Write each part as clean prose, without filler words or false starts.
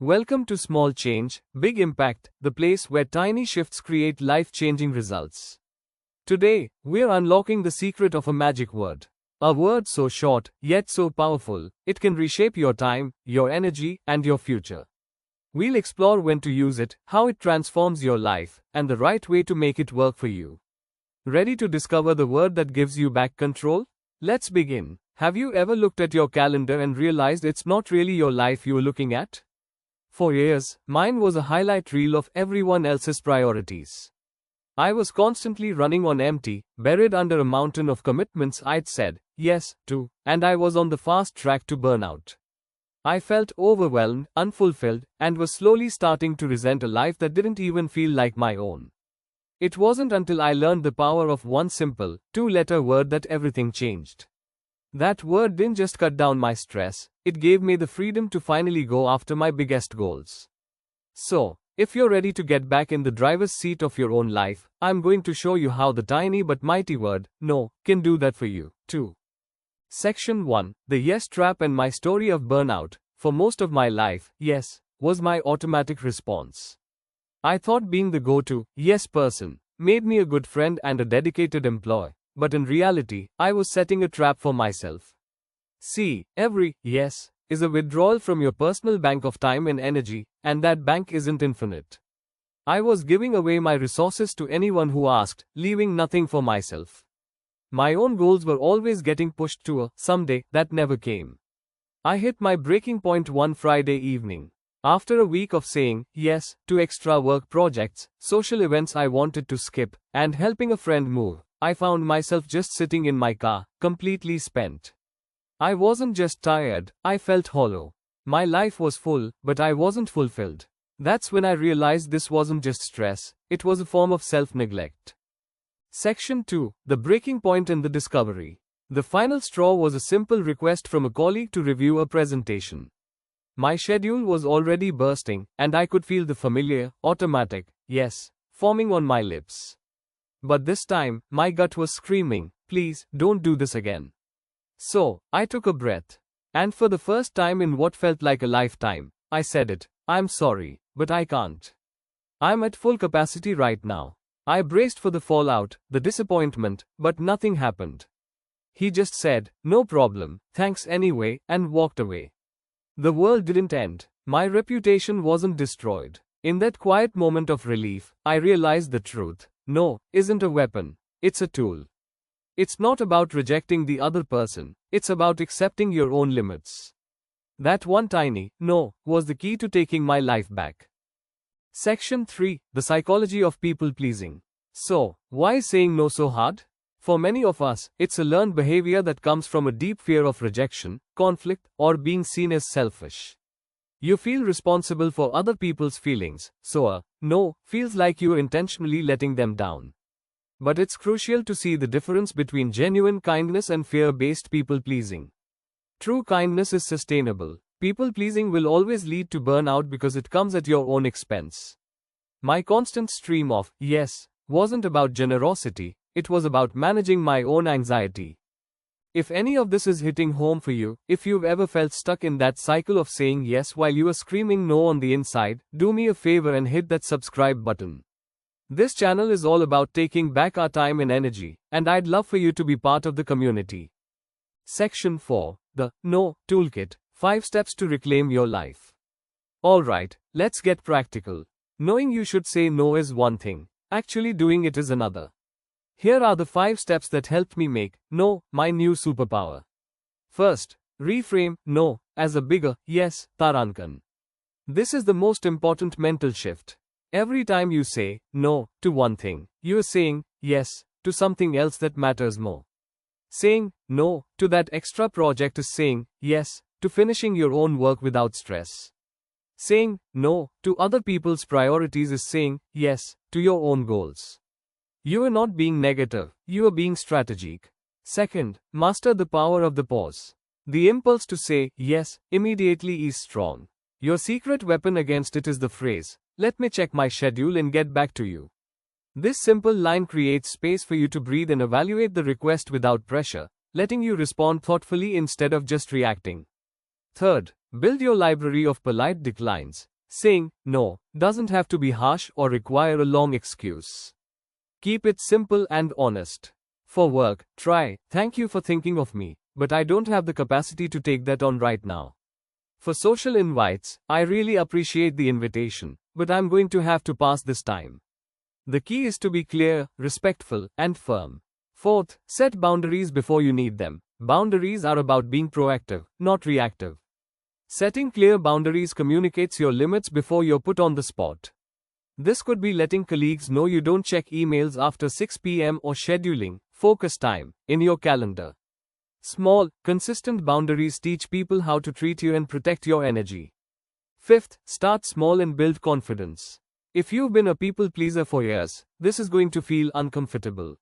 Welcome to Small Change, Big Impact, the place where tiny shifts create life-changing results. Today, we're unlocking the secret of a magic word. A word so short, yet so powerful, it can reshape your time, your energy, and your future. We'll explore when to use it, how it transforms your life, and the right way to make it work for you. Ready to discover the word that gives you back control? Let's begin. Have you ever looked at your calendar and realized it's not really your life you're looking at? For years, mine was a highlight reel of everyone else's priorities. I was constantly running on empty, buried under a mountain of commitments I'd said yes to, and I was on the fast track to burnout. I felt overwhelmed, unfulfilled, and was slowly starting to resent a life that didn't even feel like my own. It wasn't until I learned the power of one simple, two-letter word that everything changed. That word didn't just cut down my stress, it gave me the freedom to finally go after my biggest goals. So, if you're ready to get back in the driver's seat of your own life, I'm going to show you how the tiny but mighty word, no, can do that for you, too. Section 1. The Yes Trap and my story of burnout. For most of my life, yes, was my automatic response. I thought being the go-to, yes person, made me a good friend and a dedicated employee. But in reality, I was setting a trap for myself. See, every yes is a withdrawal from your personal bank of time and energy, and that bank isn't infinite. I was giving away my resources to anyone who asked, leaving nothing for myself. My own goals were always getting pushed to a someday that never came. I hit my breaking point one Friday evening. After a week of saying yes to extra work projects, social events I wanted to skip, and helping a friend move, I found myself just sitting in my car, completely spent. I wasn't just tired, I felt hollow. My life was full, but I wasn't fulfilled. That's when I realized this wasn't just stress, it was a form of self-neglect. Section 2. The breaking point and the discovery. The final straw was a simple request from a colleague to review a presentation. My schedule was already bursting, and I could feel the familiar, automatic, yes, forming on my lips. But this time, my gut was screaming, please, don't do this again. So, I took a breath. And for the first time in what felt like a lifetime, I said it, I'm sorry, but I can't. I'm at full capacity right now. I braced for the fallout, the disappointment, but nothing happened. He just said, no problem, thanks anyway, and walked away. The world didn't end. My reputation wasn't destroyed. In that quiet moment of relief, I realized the truth. No isn't a weapon, it's a tool. It's not about rejecting the other person, it's about accepting your own limits. That one tiny no was the key to taking my life back. Section 3. The Psychology of People Pleasing. So, why is saying no so hard? For many of us, it's a learned behavior that comes from a deep fear of rejection, conflict, or being seen as selfish. You feel responsible for other people's feelings, so a no feels like you're intentionally letting them down. But it's crucial to see the difference between genuine kindness and fear-based people-pleasing. True kindness is sustainable. People-pleasing will always lead to burnout because it comes at your own expense. My constant stream of yes wasn't about generosity, it was about managing my own anxiety. If any of this is hitting home for you, if you've ever felt stuck in that cycle of saying yes while you are screaming no on the inside, do me a favor and hit that subscribe button. This channel is all about taking back our time and energy, and I'd love for you to be part of the community. Section 4. The No Toolkit. 5 Steps to Reclaim Your Life. Alright, let's get practical. Knowing you should say no is one thing, actually doing it is another. Here are the 5 steps that helped me make no my new superpower. First, reframe no as a bigger yes, Tarankan. This is the most important mental shift. Every time you say no to one thing, you are saying yes to something else that matters more. Saying no to that extra project is saying yes to finishing your own work without stress. Saying no to other people's priorities is saying yes to your own goals. You are not being negative, you are being strategic. Second, master the power of the pause. The impulse to say yes immediately is strong. Your secret weapon against it is the phrase, let me check my schedule and get back to you. This simple line creates space for you to breathe and evaluate the request without pressure, letting you respond thoughtfully instead of just reacting. Third, build your library of polite declines. Saying no doesn't have to be harsh or require a long excuse. Keep it simple and honest. For work, try, "Thank you for thinking of me, but I don't have the capacity to take that on right now." For social invites, "I really appreciate the invitation, but I'm going to have to pass this time." The key is to be clear, respectful, and firm. Fourth, set boundaries before you need them. Boundaries are about being proactive, not reactive. Setting clear boundaries communicates your limits before you're put on the spot. This could be letting colleagues know you don't check emails after 6 p.m. or scheduling focus time in your calendar. Small, consistent boundaries teach people how to treat you and protect your energy. Fifth, start small and build confidence. If you've been a people pleaser for years, this is going to feel uncomfortable.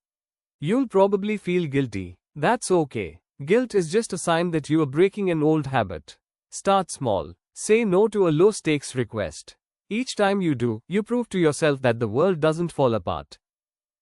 You'll probably feel guilty. That's okay. Guilt is just a sign that you are breaking an old habit. Start small. Say no to a low-stakes request. Each time you do, you prove to yourself that the world doesn't fall apart.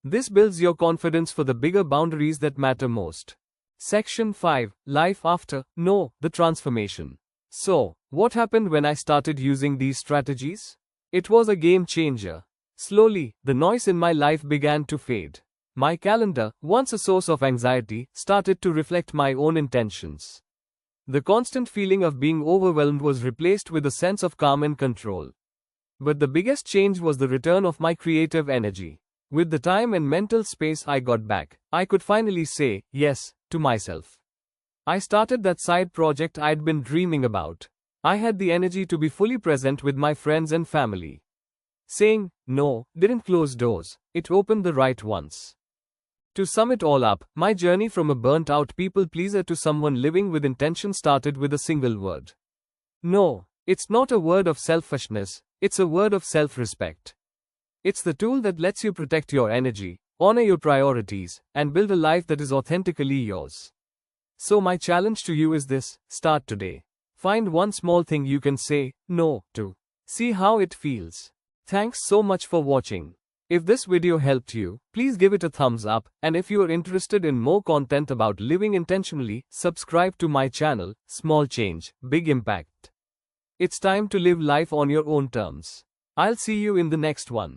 This builds your confidence for the bigger boundaries that matter most. Section 5. Life after no, the transformation. So, what happened when I started using these strategies? It was a game changer. Slowly, the noise in my life began to fade. My calendar, once a source of anxiety, started to reflect my own intentions. The constant feeling of being overwhelmed was replaced with a sense of calm and control. But the biggest change was the return of my creative energy. With the time and mental space I got back, I could finally say yes to myself. I started that side project I'd been dreaming about. I had the energy to be fully present with my friends and family. Saying no didn't close doors, it opened the right ones. To sum it all up, my journey from a burnt-out people pleaser to someone living with intention started with a single word. No, it's not a word of selfishness, it's a word of self-respect. It's the tool that lets you protect your energy, honor your priorities, and build a life that is authentically yours. So my challenge to you is this: start today. Find one small thing you can say no to. See how it feels. Thanks so much for watching. If this video helped you, please give it a thumbs up, and if you are interested in more content about living intentionally, subscribe to my channel. Small change, big impact. It's time to live life on your own terms. I'll see you in the next one.